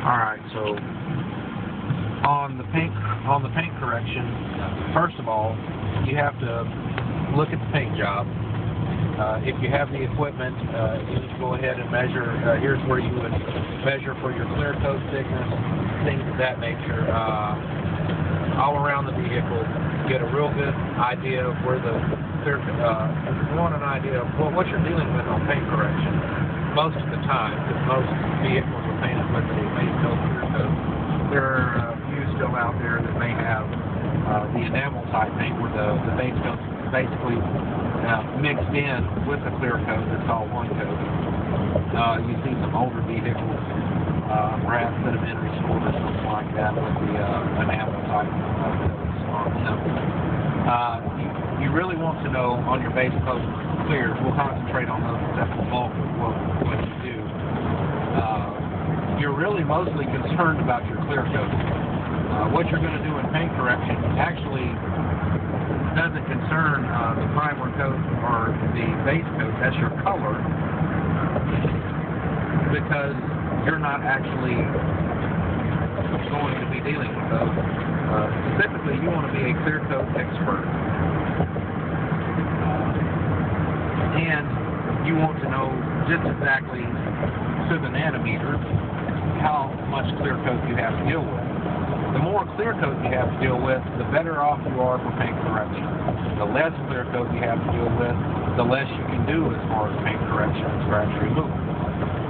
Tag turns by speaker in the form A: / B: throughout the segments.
A: Alright, so on the paint correction, first of all, you have to look at the paint job. If you have the equipment, you need to go ahead and measure. Here's where you would measure for your clear coat thickness, things of that nature, all around the vehicle. Get a real good idea of where the clear. You want an idea of what you're dealing with on paint correction. Most of the time, because most vehicles are painted with a base coat clear coat. There are a few still out there that may have the enamel type paint, where the base coat is basically mixed in with the clear coat. It's all one coat. You see some older vehicles, perhaps that have been restored or something like that, with the enamel type coats on them. You really want to know on your base coat clears. We'll concentrate on those except the bulk of what you do. You're really mostly concerned about your clear coat. What you're going to do in paint correction actually doesn't concern the primer coat or the base coat. That's your color, because you're not actually going to be dealing with those. Specifically, you want to be a clear coat expert. And you want to know just exactly to the nanometer how much clear coat you have to deal with. The more clear coat you have to deal with, the better off you are for paint correction. The less clear coat you have to deal with, the less you can do as far as paint correction and scratch removal.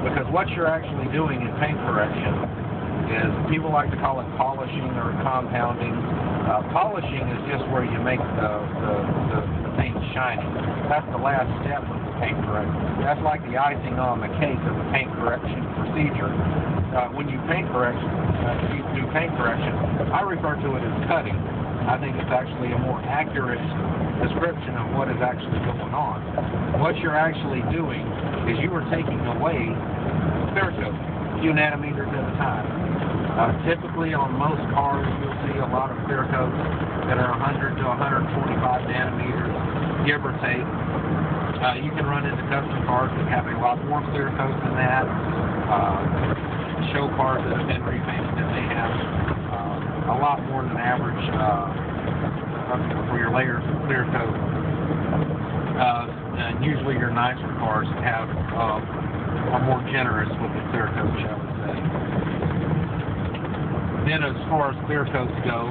A: Because what you're actually doing in paint correction is, people like to call it polishing or compounding. Polishing is just where you make the paint shiny. That's the last step of the paint correction. That's like the icing on the cake of the paint correction procedure. When you do paint correction, I refer to it as cutting. I think it's actually a more accurate description of what is actually going on. What you're actually doing is you are taking away clear coat, a few nanometers at a time. Typically on most cars you'll see a lot of clear coats that are 100 to 125 nanometers, give or take. You can run into custom cars that have a lot more clear coat than that. Show cars that have been repainted that may have a lot more than average for your layers of clear coat. And usually your nicer cars are more generous with the clear coat, shall we say. Then as far as clear coats go,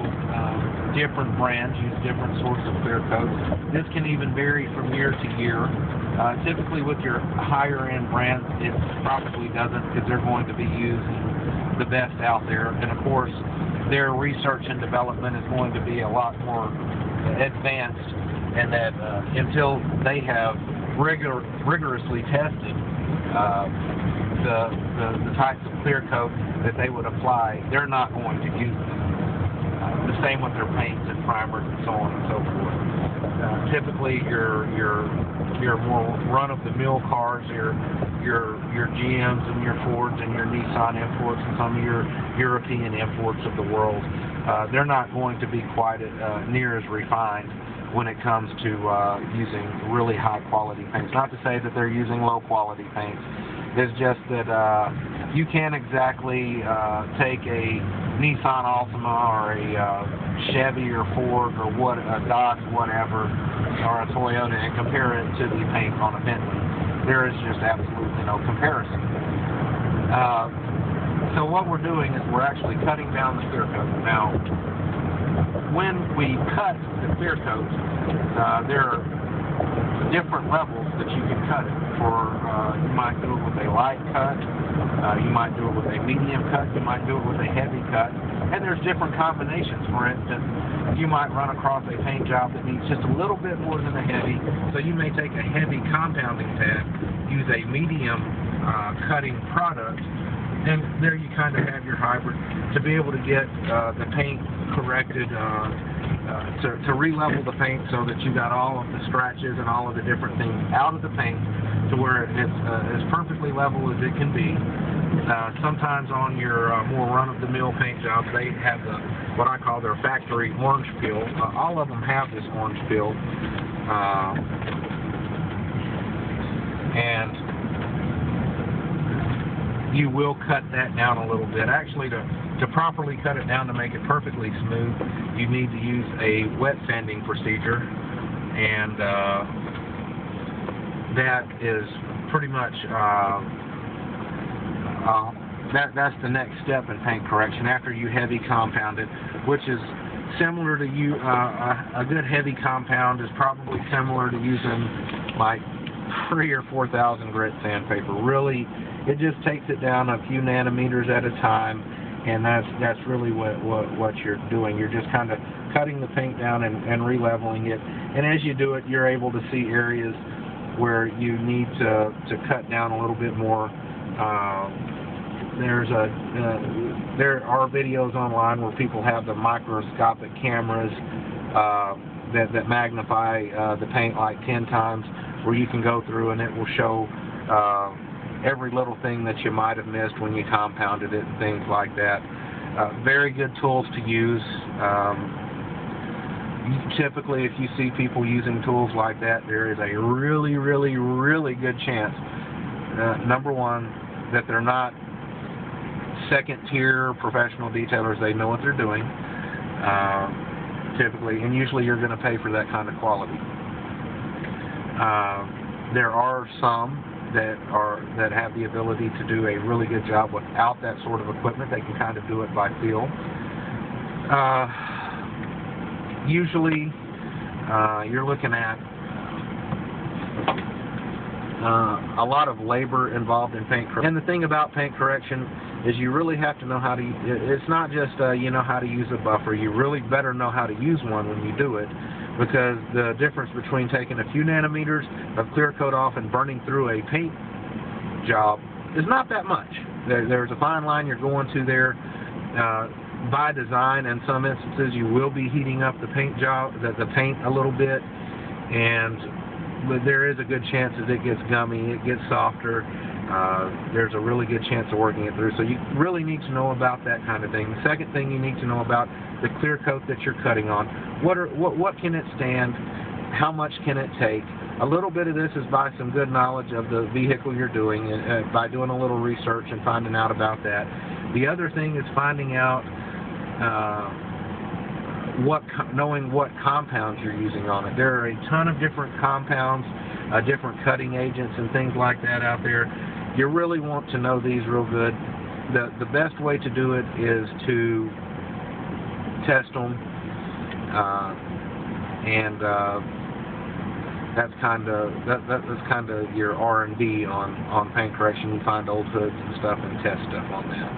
A: different brands use different sorts of clear coats. This can even vary from year to year. Typically with your higher end brands, it probably doesn't, because they're going to be using the best out there. And of course, their research and development is going to be a lot more advanced, and that until they have rigorously tested the types of clear coat that they would apply, they're not going to use them. The same with their paints and primers and so on and so forth. Typically, your more run-of-the-mill cars, your GMs and your Fords and your Nissan imports and some of your European imports of the world, they're not going to be quite near as refined when it comes to using really high-quality paints. Not to say that they're using low-quality paints. It's just that you can't exactly take a Nissan Altima or a Chevy or Ford or a Dodge, whatever, or a Toyota, and compare it to the paint on a Bentley. There is just absolutely no comparison. So what we're doing is we're actually cutting down the clear coat. Now, when we cut the clear coat, there are different levels that you can cut it for. You might do it with a light cut, you might do it with a medium cut, you might do it with a heavy cut, and there's different combinations. For instance, you might run across a paint job that needs just a little bit more than a heavy, so you may take a heavy compounding pad, use a medium cutting product, and there you kind of have your hybrid to be able to get the paint corrected, to re-level the paint so that you got all of the scratches and all of the different things out of the paint to where it's as perfectly level as it can be. Sometimes on your more run-of-the-mill paint jobs, they have what I call their factory orange peel. All of them have this orange peel. And you will cut that down a little bit. Actually, to properly cut it down to make it perfectly smooth, you need to use a wet sanding procedure, and that is pretty much that's the next step in paint correction after you heavy compound it, which is similar to a good heavy compound is probably similar to using like 3,000 or 4,000 grit sandpaper. Really, it just takes it down a few nanometers at a time, and that's really what you're doing. You're just kind of cutting the paint down and re-leveling it, and as you do it, you're able to see areas where you need to cut down a little bit more. There are videos online where people have the microscopic cameras that magnify the paint like 10 times, where you can go through and it will show every little thing that you might have missed when you compounded it and things like that. Very good tools to use. Typically, if you see people using tools like that, there is a really, really, really good chance, number one, that they're not second-tier professional detailers. They know what they're doing, typically, and usually you're going to pay for that kind of quality. There are some that have the ability to do a really good job without that sort of equipment. They can kind of do it by feel. Usually, you're looking at a lot of labor involved in paint correction. And the thing about paint correction is you really have to know how to, it's not just you know how to use a buffer. You really better know how to use one when you do it, because the difference between taking a few nanometers of clear coat off and burning through a paint job is not that much. There's a fine line you're going to there. By design, in some instances, you will be heating up the paint job, the paint a little bit, but there is a good chance that it gets gummy, it gets softer. There's a really good chance of working it through. So you really need to know about that kind of thing. The second thing you need to know about the clear coat that you're cutting on. What can it stand? How much can it take? A little bit of this is by some good knowledge of the vehicle you're doing, by doing a little research and finding out about that. The other thing is finding out knowing what compounds you're using on it. There are a ton of different compounds, different cutting agents and things like that out there. You really want to know these real good. The best way to do it is to test them, and that's kind of your R&D on paint correction. You find old hoods and stuff and test stuff on that.